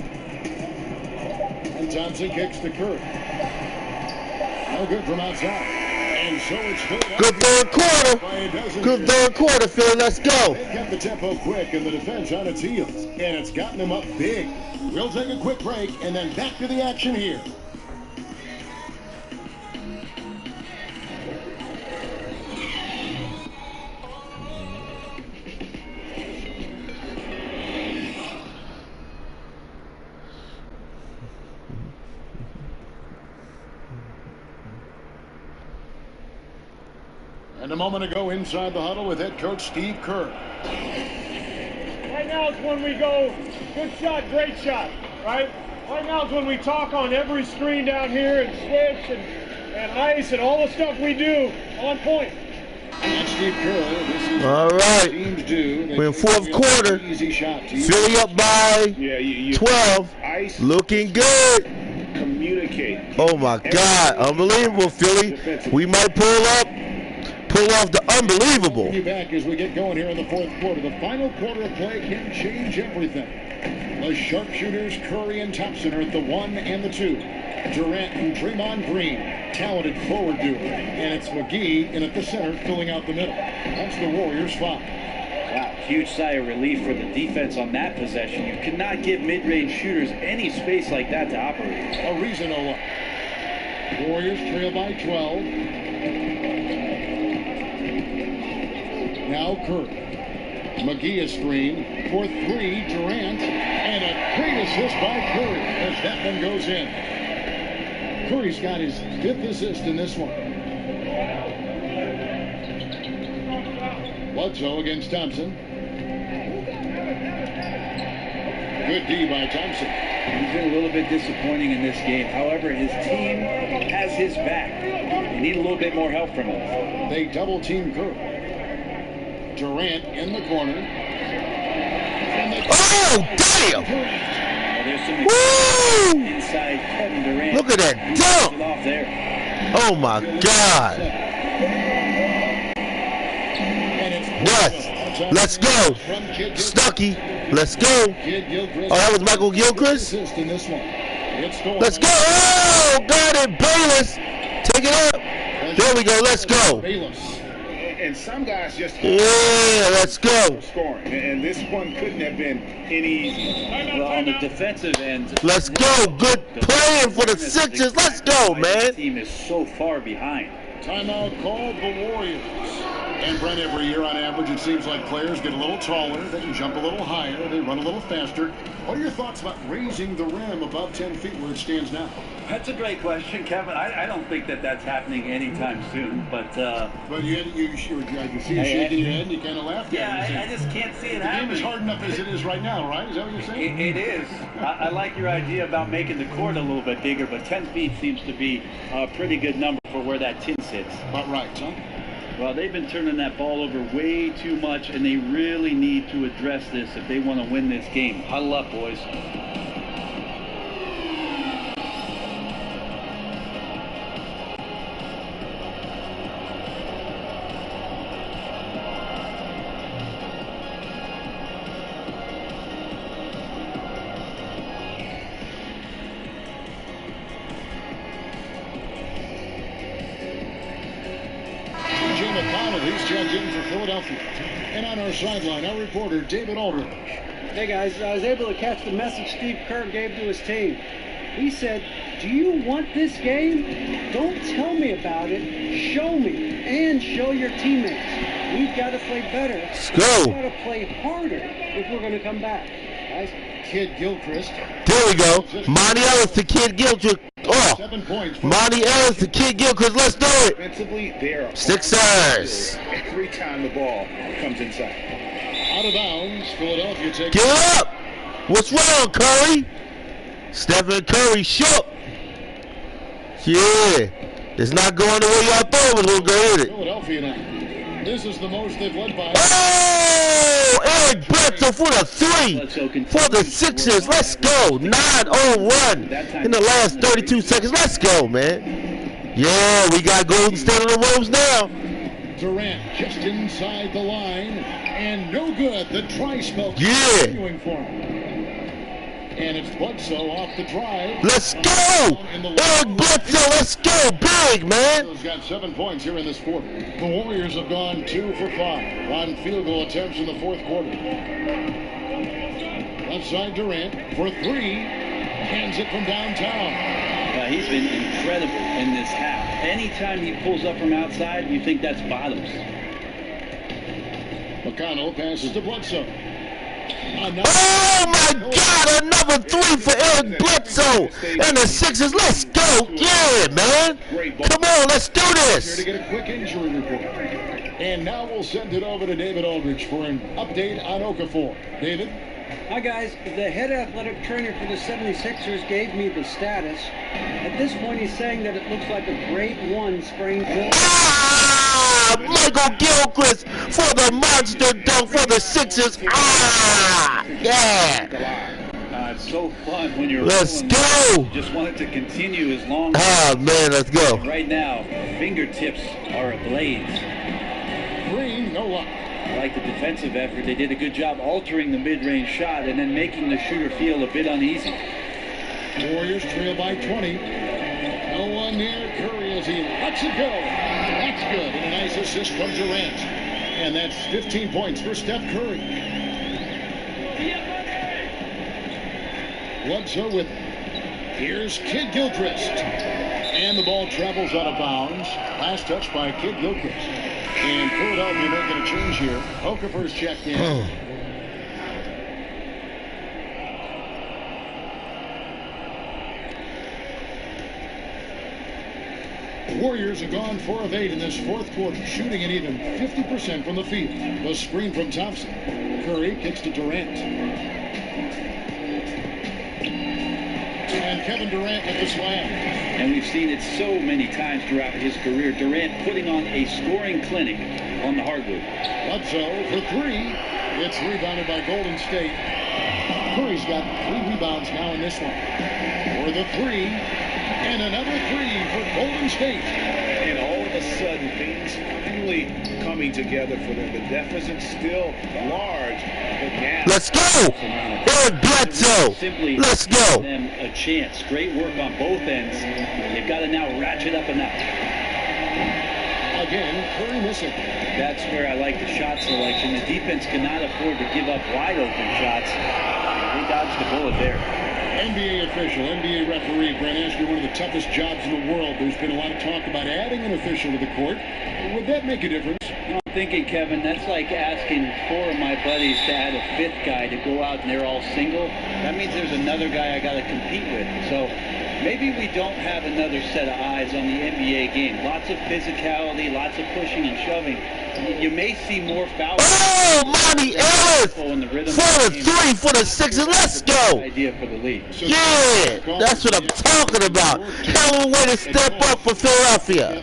[SPEAKER 6] And Thompson kicks to Curry. No good from outside. And so it's
[SPEAKER 1] good third quarter. Good third quarter, Phil. Let's go.
[SPEAKER 6] They kept the tempo quick and the defense on its heels. And it's gotten them up big. We'll take a quick break and then back to the action here. And a moment ago inside the huddle with head coach Steve Kerr.
[SPEAKER 11] Right now is when we go, good shot, great shot, right? Right now is when we talk on every screen down here and switch and ice and all the stuff we do on point.
[SPEAKER 6] And Steve Kerr, this is
[SPEAKER 1] all right.
[SPEAKER 6] Teams do.
[SPEAKER 1] We're in fourth quarter.
[SPEAKER 6] Easy shot.
[SPEAKER 1] Philly up by 12.
[SPEAKER 7] Ice.
[SPEAKER 1] Looking good.
[SPEAKER 7] Communicate.
[SPEAKER 1] Oh my God. Unbelievable, Philly. We might pull off the unbelievable.
[SPEAKER 6] We'll be back as we get going here in the fourth quarter. The final quarter of play can change everything. The sharpshooters, Curry and Thompson, are at the 1 and the 2. Durant and Draymond Green, talented forward duo. And it's McGee in at the center, filling out the middle. That's the Warriors' 5.
[SPEAKER 9] Wow, huge sigh of relief for the defense on that possession. You cannot give mid-range shooters any space like that to operate.
[SPEAKER 6] Arizona. Warriors trail by 12. Now Curry. McGee is screen for 3. Durant. And a great assist by Curry as that one goes in. Curry's got his 5th assist in this one. Bledsoe against Thompson. Good D by Thompson.
[SPEAKER 9] He's been a little bit disappointing in this game. However, his team has his back. They need a little bit more help from him.
[SPEAKER 6] They double team Curry. Durant in the corner.
[SPEAKER 1] Oh, damn!
[SPEAKER 9] There's some inside Kevin Durant.
[SPEAKER 1] Look at that dunk!
[SPEAKER 9] Off there.
[SPEAKER 1] Oh my God! Yes, let's go, Stuckey. Let's go. Oh, that was Michael Gilchrist. Let's go. Oh, got it, Bayless. Take it up. There we go. Let's go.
[SPEAKER 7] And some guys just
[SPEAKER 1] let's go.
[SPEAKER 7] Scoring, and this one couldn't have been any easier.
[SPEAKER 9] Well, on the defensive end,
[SPEAKER 1] let's go. Good playing for the Sixers. Let's go, man.
[SPEAKER 9] The team is so far behind.
[SPEAKER 6] Timeout called the Warriors. And Brent, every year on average, it seems like players get a little taller, they can jump a little higher, they run a little faster. What are your thoughts about raising the rim above 10 feet where it stands now?
[SPEAKER 9] That's a great question, Kevin. I don't think that's happening anytime soon, but
[SPEAKER 6] you see you shaking your head and you kind of laugh at it.
[SPEAKER 9] Yeah, I just can't see it happening.
[SPEAKER 6] The game is hard enough as it is right now, right? Is that what you're saying?
[SPEAKER 9] It is. I like your idea about making the court a little bit bigger, but 10 feet seems to be a pretty good number for where that tin sits.
[SPEAKER 6] About right, huh?
[SPEAKER 9] Well, they've been turning that ball over way too much, and they really need to address this if they want to win this game. Huddle up, boys.
[SPEAKER 6] McConnell, he's checked in for Philadelphia. And on our sideline, our reporter, David Aldridge.
[SPEAKER 8] Hey guys, I was able to catch the message Steve Kerr gave to his team. He said, do you want this game? Don't tell me about it. Show me and show your teammates. We've got to play better.
[SPEAKER 1] Let's go.
[SPEAKER 8] We've got to play harder if we're going to come back. Guys.
[SPEAKER 6] Kid Gilchrist.
[SPEAKER 1] There we go. Monty Ellis to Kid Gilchrist. Oh,
[SPEAKER 6] 7 points.
[SPEAKER 1] Monty Ellis to Kid Gilchrist. Let's do it.
[SPEAKER 7] Defensively, they're
[SPEAKER 1] Sixers.
[SPEAKER 7] every time the ball comes inside.
[SPEAKER 6] Out of bounds. Philadelphia takes.
[SPEAKER 1] Get up. What's wrong, Curry? Stephen Curry shook. Yeah. It's not going the way y'all thought it was going to go, is it?
[SPEAKER 6] Philadelphia now. This is the most they've led by.
[SPEAKER 1] Oh! Eric Bledsoe for the 3 for the Sixers. Let's go. 9-0 run in the last 32 seconds. Let's go, man. Yeah, we got Golden State on the ropes now.
[SPEAKER 6] Durant just inside the line. And no good. The tri-spell continuing for him. And it's Bledsoe off the drive.
[SPEAKER 1] Let's go! Eric Bledsoe, let's go! Big, man!
[SPEAKER 6] He's got 7 points here in this quarter. The Warriors have gone 2 for 5 on field goal attempts in the fourth quarter. Left side Durant for 3. Hands it from downtown.
[SPEAKER 9] He's been incredible in this half. Anytime he pulls up from outside, you think that's bottoms.
[SPEAKER 6] McConnell passes to Bledsoe.
[SPEAKER 1] Oh my God! Another 3 for Eric Bledsoe and the Sixers. Let's go! Yeah, man! Come on, let's do this!
[SPEAKER 6] Here to get a quick injury report. And now we'll send it over to David Aldridge for an update on Okafor. David?
[SPEAKER 8] Hi guys, the head athletic trainer for the 76ers gave me the status. At this point he's saying that it looks like a grade 1 sprained foot.
[SPEAKER 1] Michael Gilchrist for the monster dunk for the Sixers. Yeah.
[SPEAKER 9] It's so fun when you're.
[SPEAKER 1] Let's go.
[SPEAKER 9] You just want it to continue as long.
[SPEAKER 1] Man, let's go.
[SPEAKER 9] Right now, fingertips are ablaze.
[SPEAKER 6] Green, no luck.
[SPEAKER 9] I like the defensive effort. They did a good job altering the mid-range shot and then making the shooter feel a bit uneasy.
[SPEAKER 6] Warriors trail by 20. No one near Curry as he lets it go. That's good. And a nice assist from Durant. And that's 15 points for Steph Curry. Bledsoe with it. Here's Kid Gilchrist. And the ball travels out of bounds. Last touch by Kid Gilchrist. And Philadelphia making a change here. Okafor's checked in. Warriors have gone 4 of 8 in this fourth quarter, shooting an even 50% from the field. The screen from Thompson. Curry kicks to Durant. And Kevin Durant with the slam.
[SPEAKER 9] And we've seen it so many times throughout his career. Durant putting on a scoring clinic on the hardwood.
[SPEAKER 6] Bledsoe for 3. It's rebounded by Golden State. Curry's got 3 rebounds now in this one. For the 3. And another 3 for Golden State.
[SPEAKER 7] And all of a sudden, things finally coming together for them. The deficit still large, but now.
[SPEAKER 1] Let's go! Eric Bledsoe! Let's go!
[SPEAKER 9] Them a chance. Great work on both ends. You've got to now ratchet up a notch.
[SPEAKER 6] Again, Curry missing.
[SPEAKER 9] That's where I like the shot selection. The defense cannot afford to give up wide open shots. They dodged the bullet there.
[SPEAKER 6] NBA official, NBA referee, Brent Ashley, one of the toughest jobs in the world. There's been a lot of talk about adding an official to the court. Would that make a difference?
[SPEAKER 9] No, I'm thinking, Kevin, that's like asking 4 of my buddies to add a 5th guy to go out and they're all single. That means there's another guy I got to compete with. So maybe we don't have another set of eyes on the NBA game. Lots of physicality, lots of pushing and shoving. You may see more fouls.
[SPEAKER 1] Oh, Monty Ellis for the 3 for the Sixers. Let's go.
[SPEAKER 9] Idea for the league.
[SPEAKER 1] Yeah, that's what I'm talking about. Hell of a way to step up for Philadelphia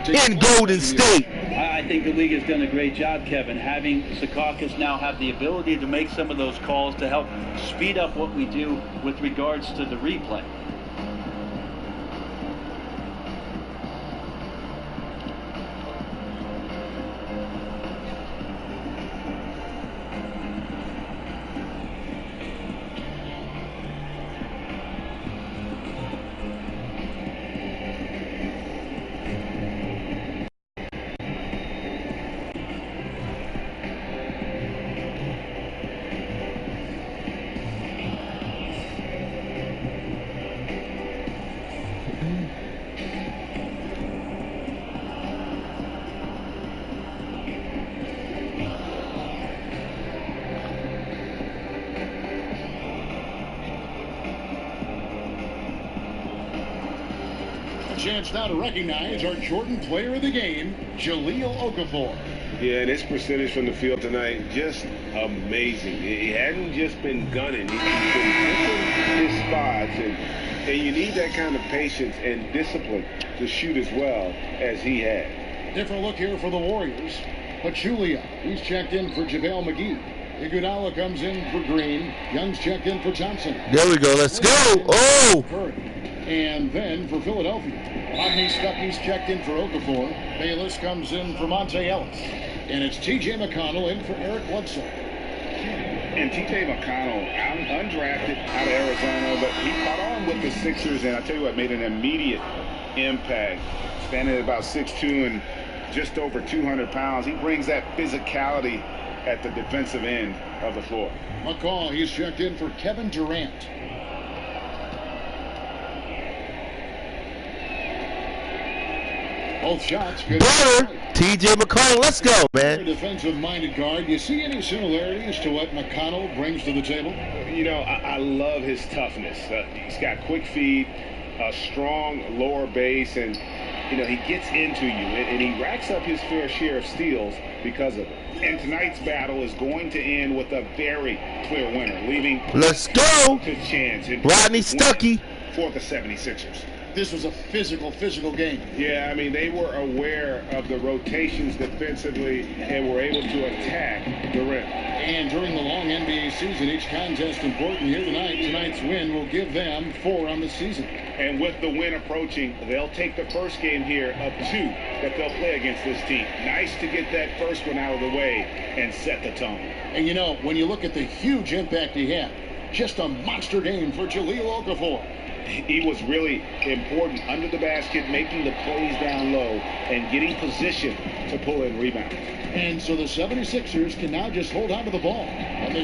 [SPEAKER 1] in Golden State.
[SPEAKER 9] I think the league has done a great job, Kevin, having Secaucus now have the ability to make some of those calls to help speed up what we do with regards to the replay.
[SPEAKER 6] chance now to recognize our Jordan Player of the Game, Jahlil Okafor.
[SPEAKER 12] Yeah, and his percentage from the field tonight, just amazing. He hadn't just been gunning. He's been picking his spots, and you need that kind of patience and discipline to shoot as well as he had.
[SPEAKER 6] Different look here for the Warriors. Pachulia, he's checked in for JaVale McGee. Iguodala comes in for Green. Young's checked in for Thompson.
[SPEAKER 1] There we go. Let's go. Oh!
[SPEAKER 6] And then for Philadelphia, Rodney Stuckey's checked in for Okafor. Bayless comes in for Monte Ellis. And it's T.J. McConnell in for Eric Bledsoe.
[SPEAKER 7] And T.J. McConnell, undrafted out of Arizona, but he caught on with the Sixers, and I tell you what, made an immediate impact. Standing at about 6'2" and just over 200 pounds. He brings that physicality at the defensive end of the floor.
[SPEAKER 6] McCall, he's checked in for Kevin Durant. Both shots good.
[SPEAKER 1] Better. T.J. McConnell, let's go, man.
[SPEAKER 6] Defensive-minded guard. Do you see any similarities to what McConnell brings to the table?
[SPEAKER 7] You know, I love his toughness. He's got quick feet, a strong lower base, and you know, he gets into you, and he racks up his fair share of steals because of it. And tonight's battle is going to end with a very clear winner, leaving
[SPEAKER 1] let's go
[SPEAKER 7] to chance
[SPEAKER 1] Rodney Stuckey
[SPEAKER 7] for the 76ers.
[SPEAKER 6] This was a physical game.
[SPEAKER 7] Yeah, I mean, they were aware of the rotations defensively and were able to attack the rim.
[SPEAKER 6] And during the long NBA season, each contest important here tonight. Tonight's win will give them 4 on the season.
[SPEAKER 7] And with the win approaching, they'll take the first game here of 2 that they'll play against this team. Nice to get that first one out of the way and set the tone.
[SPEAKER 6] And you know, when you look at the huge impact he had, just a monster game for Jahlil Okafor.
[SPEAKER 7] He was really important under the basket, making the plays down low and getting position to pull in rebounds.
[SPEAKER 6] And so the 76ers can now just hold on to the ball.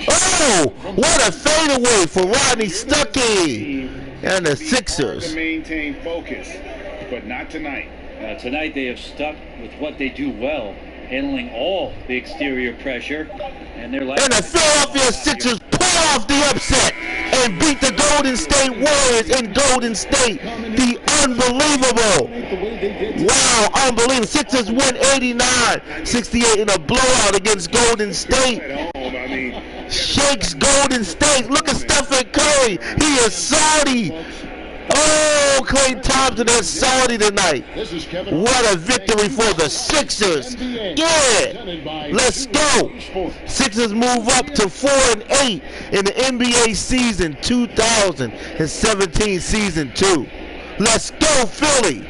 [SPEAKER 1] Oh, what a fadeaway for Rodney Stuckey and the Sixers.
[SPEAKER 7] Hard to maintain focus, but not tonight.
[SPEAKER 9] Tonight they have stuck with what they do well, handling all the exterior pressure. And they're like,
[SPEAKER 1] and the Philadelphia Sixers pull off the upset and beat the Golden State Warriors in Golden State. The unbelievable. Wow, unbelievable. Sixers win 89-68 in a blowout against Golden State. Shakes Golden State. Look at Stephen Curry. He is salty. Oh, Klay Thompson is salty tonight. What a victory for the Sixers. Yeah. Let's go. Sixers move up to 4-8 in the NBA season 2017 season 2. Let's go, Philly.